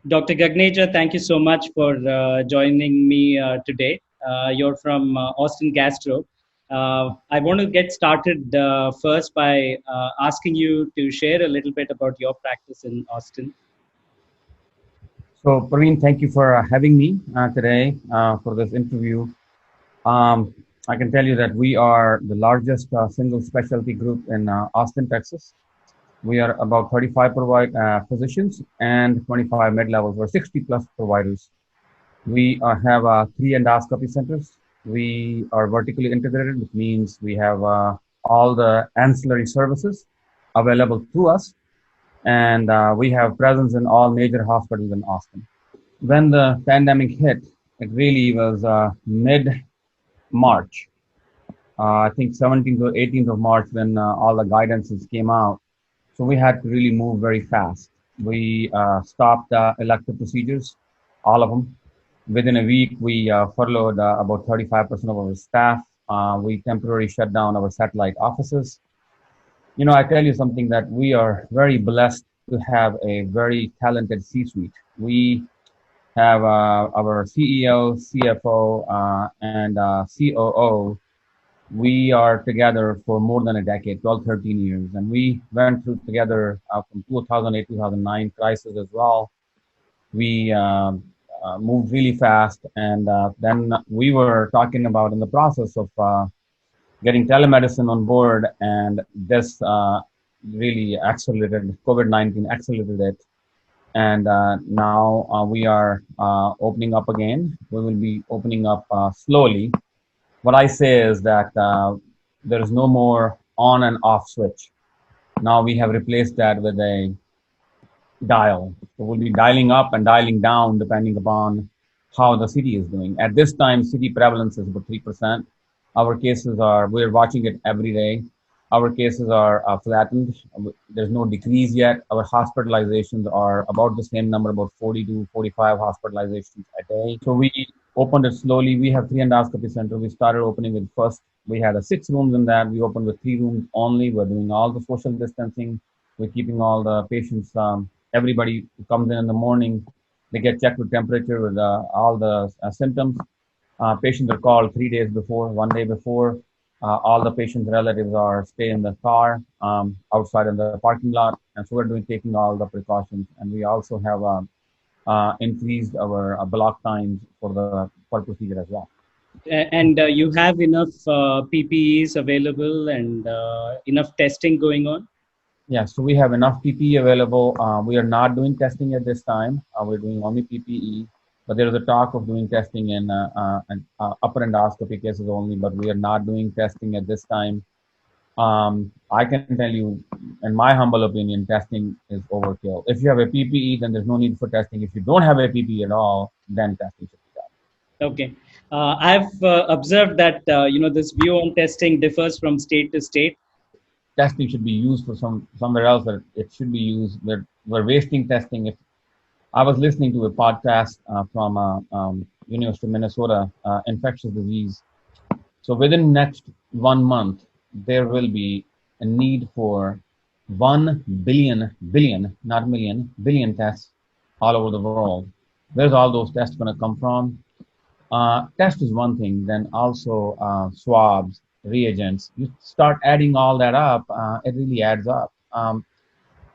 Dr. Gagneja, thank you so much for joining me today. You're from Austin Gastro. I want to get started first by asking you to share a little bit about your practice in Austin. So, Praveen, thank you for having me today for this interview. Um, I can tell you that we are the largest single specialty group in Austin, Texas. We are about 35 physicians and 25 mid-levels or 60 plus providers. We have three endoscopy centers. We are vertically integrated, which means we have all the ancillary services available to us, and we have presence in all major hospitals in Austin. When the pandemic hit, it really was mid March. I think 17th or 18th of March when all the guidances came out. So we had to really move very fast. We stopped elective procedures, all of them. Within a week, we furloughed about 35% of our staff. We temporarily shut down our satellite offices. I tell you something that we are very blessed to have a very talented C-suite. We have our CEO, CFO, and COO. We are together for more than a decade, 12, 13 years. And we went through together from 2008, 2009 crisis as well. We moved really fast. And then we were talking about in the process of getting telemedicine on board. And this really accelerated, COVID-19 accelerated it, and now we are opening up again. We will be opening up slowly. What I say is that there is no more on and off switch. Now we have replaced that with a dial. So we'll be dialing up and dialing down depending upon how the city is doing. At this time, city prevalence is about 3%. Our cases are, we're watching it every day. Our cases are flattened. There's no decrease yet. Our hospitalizations are about the same number, about 40 to 45 hospitalizations a day. So we opened it slowly. We have three endoscopy centers. We started opening with first, we had 6 rooms in that. We opened with 3 rooms only. We're doing all the social distancing. We're keeping all the patients, everybody who comes in the morning, they get checked with temperature, with all the symptoms. Patients are called 3 days before, one day before. All the patients' relatives are stay in the car outside in the parking lot, and so we're taking all the precautions. And we also have increased our block times for the per procedure as well. And you have enough PPEs available and enough testing going on? Yeah, so we have enough PPE available. We are not doing testing at this time. We're doing only PPE, but there is a talk of doing testing in upper endoscopy cases only, but we are not doing testing at this time. I can tell you, in my humble opinion, testing is overkill. If you have a PPE, then there's no need for testing. If you don't have a PPE at all, then testing should be done. Okay. I've observed that this view on testing differs from state to state. Testing should be used for somewhere else that it should be used. We're wasting testing. If I was listening to a podcast from University of Minnesota, infectious disease. So within next 1 month, there will be a need for 1 billion, not million, billion tests all over the world. Where's all those tests going to come from? Test is one thing, then also swabs, reagents. You start adding all that up, it really adds up.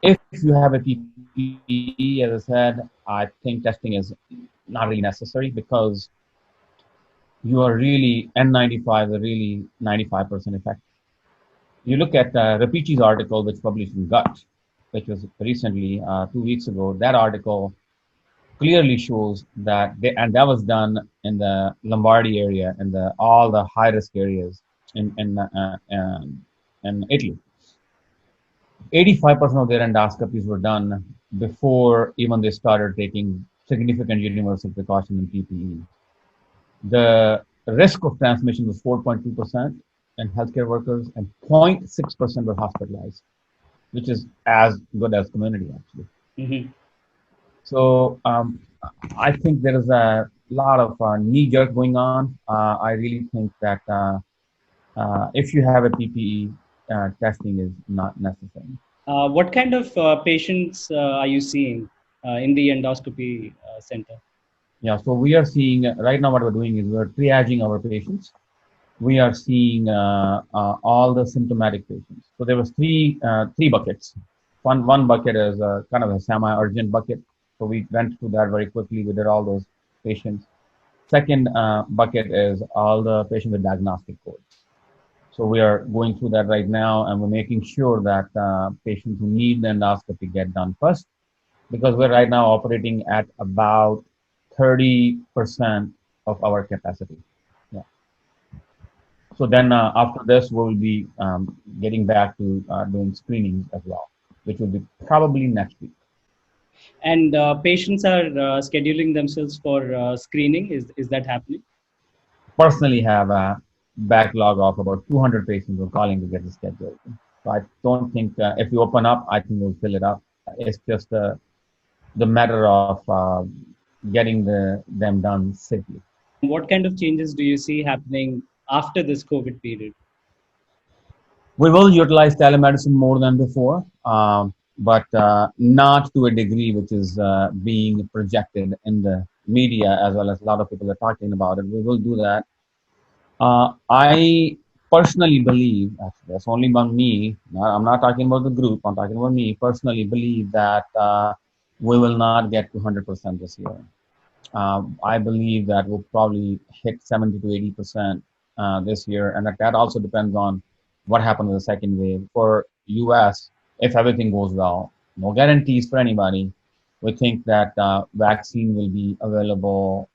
If you have a PPE, as I said, I think testing is not really necessary because you are really, N95 are really 95% effective. You look at Rapici's article, which published in Gut, which was recently, 2 weeks ago. That article clearly shows that and that was done in the Lombardy area and all the high risk areas in Italy. 85% of their endoscopies were done before even they started taking significant universal precaution in PPE. The risk of transmission was 4.2% in healthcare workers, and 0.6% were hospitalized, which is as good as community actually. Mm-hmm. So I think there is a lot of knee jerk going on. I really think that if you have a PPE, testing is not necessary. What kind of patients are you seeing? in the endoscopy center? Yeah, so we are seeing right now what we're doing is we're triaging our patients. We are seeing all the symptomatic patients. So there was three buckets. One bucket is kind of a semi-urgent bucket. So we went through that very quickly. We did all those patients. Second bucket is all the patients with diagnostic codes. So we are going through that right now, and we're making sure that patients who need the endoscopy get done first, because we're right now operating at about 30% of our capacity. Yeah. So then after this, we'll be getting back to doing screenings as well, which will be probably next week. And patients are scheduling themselves for screening. Is that happening? Personally have a backlog of about 200 patients who are calling to get the schedule. So I don't think if we open up, I think we'll fill it up. It's just the matter of getting them done safely. What kind of changes do you see happening after this COVID period? We will utilize telemedicine more than before, but not to a degree which is being projected in the media, as well as a lot of people are talking about it. We will do that. I personally believe, actually, that's only about me. I'm not talking about the group. I'm talking about me. Personally, believe that we will not get to 100% this year. I believe that we'll probably hit 70 to 80% this year, and that also depends on what happens in the second wave. For US, if everything goes well, no guarantees for anybody. We think that vaccine will be available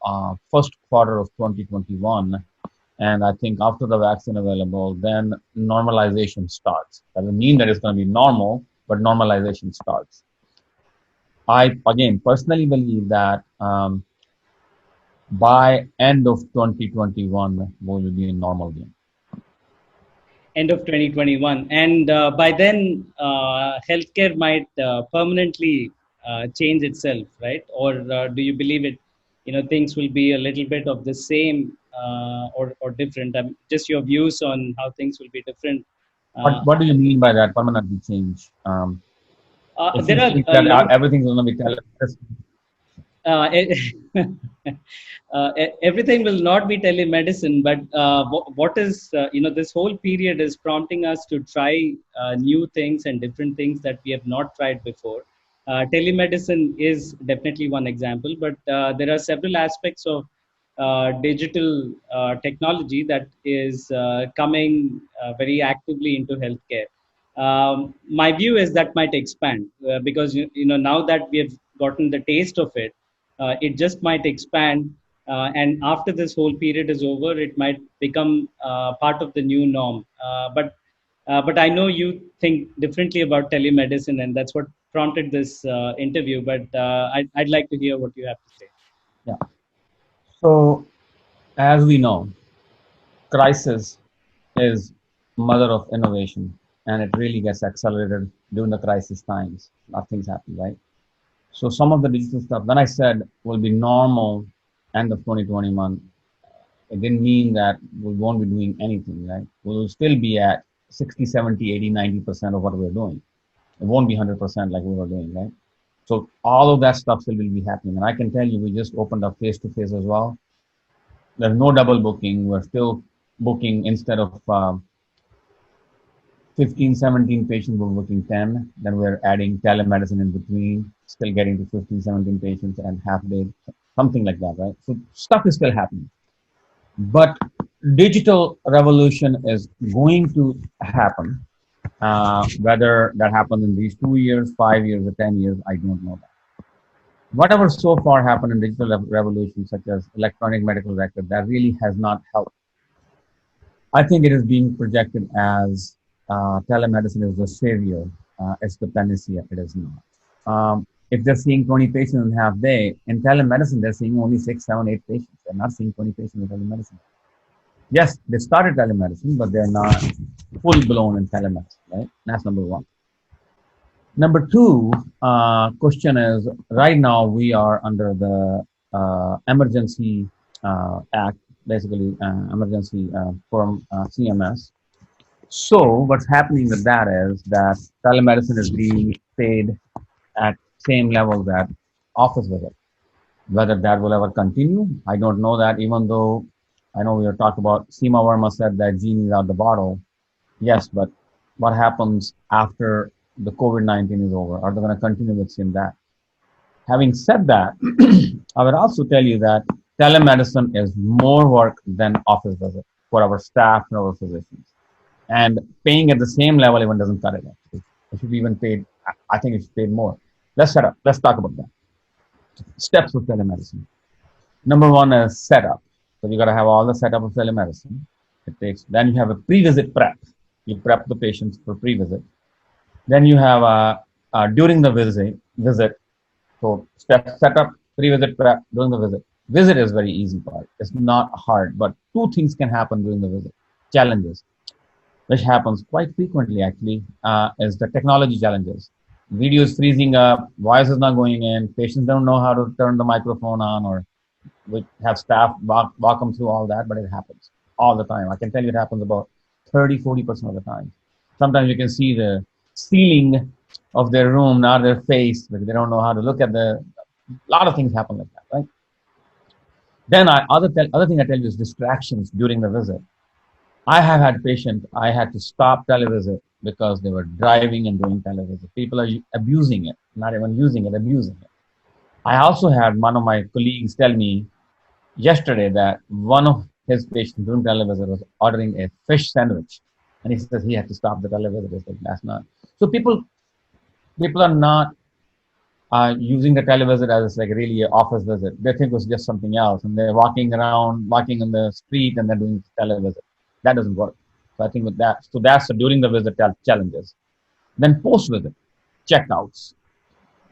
first quarter of 2021, and I think after the vaccine available, then normalization starts. That doesn't mean that it's going to be normal, but normalization starts. I again personally believe that. By end of 2021, we will be in normal again. End of 2021, and by then healthcare might permanently change itself, right? Or do you believe it, things will be a little bit of the same, or different? Just your views on how things will be different. uh, What do you mean by that permanently change? If you there are think a that lot. everything's going to be telemedicine, Everything will not be telemedicine, but what is, this whole period is prompting us to try new things and different things that we have not tried before. Telemedicine is definitely one example, but there are several aspects of digital technology that is coming very actively into healthcare. My view is that might expand, because now that we have gotten the taste of it, it just might expand, and after this whole period is over, it might become part of the new norm. But I know you think differently about telemedicine, and that's what prompted this interview. But I'd like to hear what you have to say. yeah. So as we know, crisis is mother of innovation, and it really gets accelerated during the crisis times. Nothing's happened, right? So some of the digital stuff, when I said will be normal end of 2021, it didn't mean that we won't be doing anything, right? We'll still be at 60, 70, 80, 90% of what we're doing. It won't be 100% like we were doing, right? So all of that stuff still will be happening. And I can tell you, we just opened up face to face as well. There's no double booking. We're still booking instead of 15, 17 patients, we're booking 10. Then we're adding telemedicine in between, still getting to 15, 17 patients and half day, something like that, right? So stuff is still happening. But digital revolution is going to happen. Whether that happens in these 2 years, 5 years, or 10 years, I don't know that. Whatever so far happened in digital revolution, such as electronic medical record, that really has not helped. I think it is being projected as telemedicine is the savior. It's the panacea. It is not. If they're seeing 20 patients in half day, in telemedicine, they're seeing only 6, 7, 8 patients. They're not seeing 20 patients in telemedicine. Yes, they started telemedicine, but they're not full blown in telemedicine, right? That's number one. Number two, question is right now we are under the emergency act, basically emergency from CMS. So what's happening with that is that telemedicine is being paid at same level that office visit. Whether that will ever continue, I don't know that, even though I know we were talking about Seema Verma said that genie is out the bottle. Yes, but what happens after the COVID-19 is over? Are they going to continue with seeing that? Having said that, I would also tell you that telemedicine is more work than office visit for our staff and our physicians. And paying at the same level even doesn't cut it. Actually, it should be even paid. I think it should be paid more. Let's set up. Let's talk about that. Steps of telemedicine. Number one is setup. So you got to have all the setup of telemedicine. It takes. Then you have a pre-visit prep. You prep the patients for pre-visit. Then you have during the visit. So step setup, pre-visit prep, during the visit. Visit is very easy part. It's not hard, but two things can happen during the visit. Challenges, which happens quite frequently actually, is the technology challenges. Video is freezing up, voice is not going in, patients don't know how to turn the microphone on, or we have staff walk them through all that, but it happens all the time. I can tell you it happens about 30-40% of the time. Sometimes you can see the ceiling of their room, not their face, because they don't know how to look at the. A lot of things happen like that, right? Then other thing I tell you is distractions during the visit. I have had patients, I had to stop televisit because they were driving and doing televisit. People are abusing it, not even using it, abusing it. I also had one of my colleagues tell me yesterday that one of his patients during televisit was ordering a fish sandwich. And he says he had to stop the televisit. It's like, that's not. So people are not using the televisit as like really an office visit. They think it was just something else. And they're walking around, walking in the street and they're doing televisit. That doesn't work. So I think with that, so that's during the visit challenges. Then post-visit, checkouts.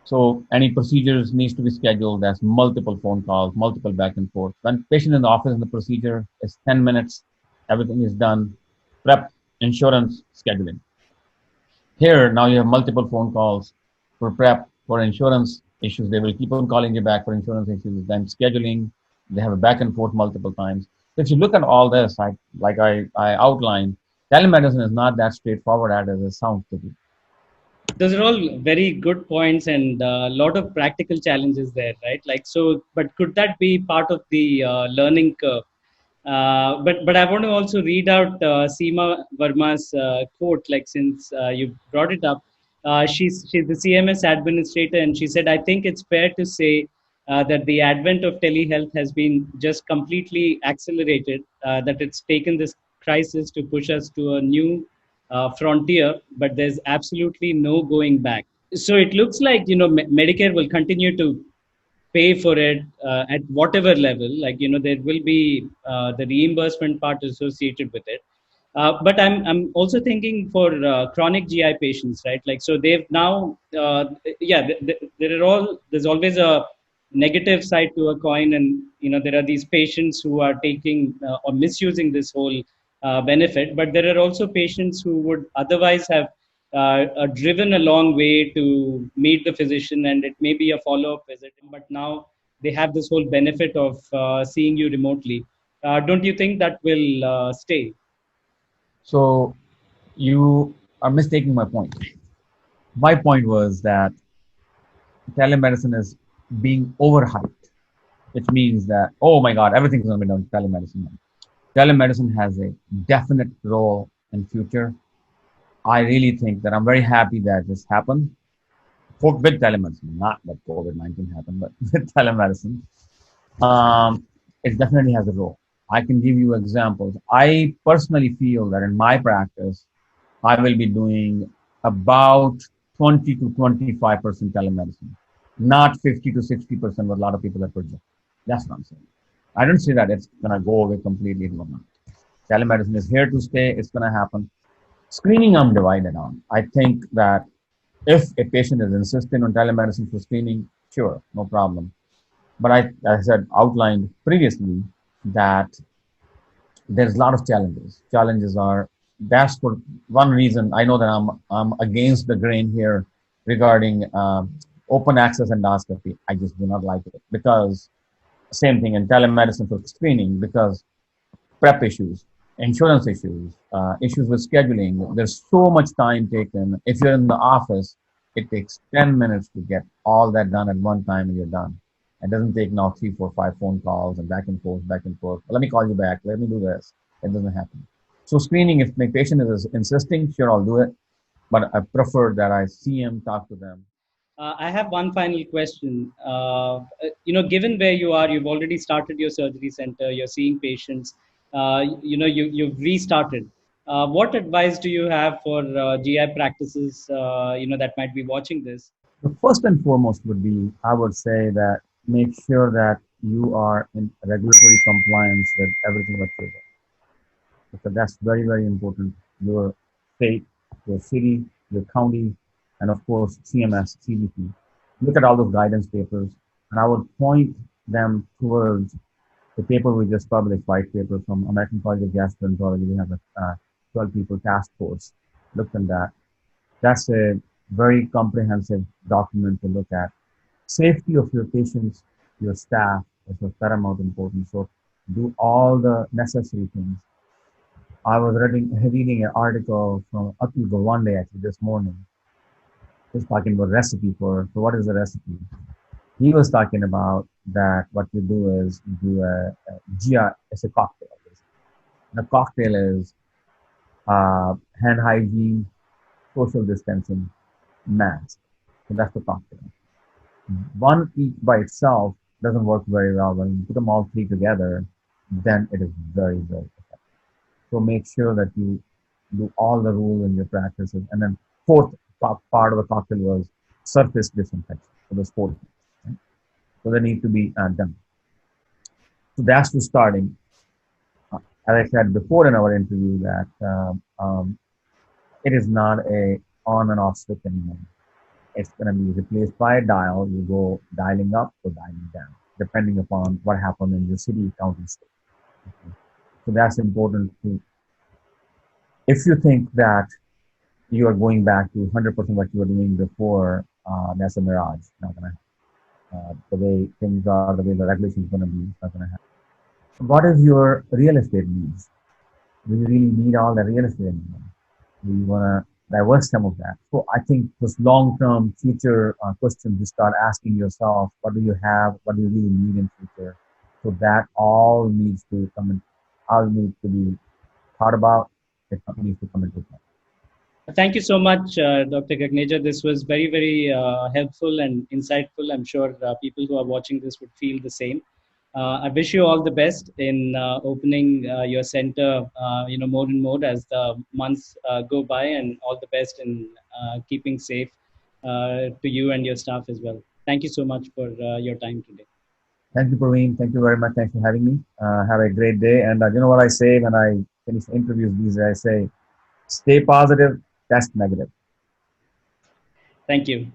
So any procedures needs to be scheduled. There's multiple phone calls, multiple back and forth. When patient in the office and the procedure is 10 minutes, everything is done. Prep, insurance, scheduling. Here, now you have multiple phone calls for prep, for insurance issues. They will keep on calling you back for insurance issues. Then scheduling, they have a back and forth multiple times. So if you look at all this, I outlined, telemedicine is not that straightforward as it sounds to be. Those are all very good points and a lot of practical challenges there, right? Like, so, but could that be part of the learning curve? But I want to also read out Seema Verma's quote, like since you brought it up. She's the CMS administrator, and she said, "I think it's fair to say that the advent of telehealth has been just completely accelerated. That it's taken this crisis to push us to a new frontier, but there's absolutely no going back." So it looks like Medicare will continue to pay for it at whatever level. Like there will be the reimbursement part associated with it. But I'm also thinking for chronic GI patients, right? Like so they've now yeah, there's always a negative side to a coin, and there are these patients who are taking or misusing this whole benefit, but there are also patients who would otherwise have driven a long way to meet the physician, and it may be a follow-up visit, but now they have this whole benefit of seeing you remotely. Don't you think that will stay? So you are mistaking my point. My point was that telemedicine is being overhyped, which means that, oh my God, everything's going to be done with telemedicine. Telemedicine has a definite role in future. I really think that I'm very happy that this happened with telemedicine, not that COVID-19 happened, but with telemedicine. It definitely has a role. I can give you examples. I personally feel that in my practice, I will be doing about 20 to 25% telemedicine, not 50 to 60% what a lot of people are projecting. That's what I'm saying. I don't say that it's going to go away completely. Telemedicine is here to stay. It's going to happen. Screening, I'm divided on. I think that if a patient is insisting on telemedicine for screening, sure, no problem. But as I said, outlined previously, that there's a lot of challenges. Challenges are, that's for one reason I know that I'm against the grain here regarding open access endoscopy. I just do not like it because same thing in telemedicine for screening, because prep issues, insurance issues, issues with scheduling. There's so much time taken. If you're in the office, It takes 10 minutes to get all that done at one time and you're done. It doesn't take now three, four, five phone calls and back and forth, back and forth. Let me call you back. Let me do this. It doesn't happen. So screening, if my patient is insisting, sure, I'll do it. But I prefer that I see him, talk to them. I have one final question. Given where you are, you've already started your surgery center. You're seeing patients. You've restarted. What advice do you have for GI practices? That might be watching this. The first and foremost would be, I would say that make sure that you are in regulatory compliance with everything that you're doing. Because that's very, very important. Your state, your city, your county, and of course, CMS, CDC. Look at all those guidance papers, and I would point them towards the paper we just published, white paper from American College of Gastroenterology. We have a 12 people task force. Looked at that. That's a very comprehensive document to look at. Safety of your patients, your staff is of paramount importance. So do all the necessary things. I was reading an article from Atul Gawande actually this morning. He was talking about recipe for what is the recipe. He was talking about that what you do is you do a GI, it's a cocktail. The cocktail is hand hygiene, social distancing, mask. So that's the cocktail. One each by itself doesn't work very well. When you put them all three together, then it is very, very effective. So make sure that you do all the rules in your practices. And then fourth part of the cocktail was surface disinfection. So there's four things. Right? So they need to be done. So that's the starting. As I said before in our interview, that it is not a on and off switch anymore. It's going to be replaced by a dial. You go dialing up or dialing down, depending upon what happened in your city, county, state. Okay. So that's important to. If you think that you are going back to 100% what you were doing before, that's a mirage. Not going to happen. The way things are, the way the regulation is going to be, it's not going to happen. What is your real estate needs? Do you really need all the real estate anymore? Do you want to divest some of that? So I think this long-term future question to start asking yourself, what do you have? What do you really need in future? So that all needs to come in, all needs to be thought about. It needs to come into play. Thank you so much, Dr. Gagneja. This was very, very helpful and insightful. I'm sure people who are watching this would feel the same. I wish you all the best in opening your center, more and more as the months go by, and all the best in keeping safe to you and your staff as well. Thank you so much for your time today. Thank you, Praveen. Thank you very much. Thanks for having me. Have a great day. And you know what I say when I finish interviews these days? I say, stay positive, test negative. Thank you.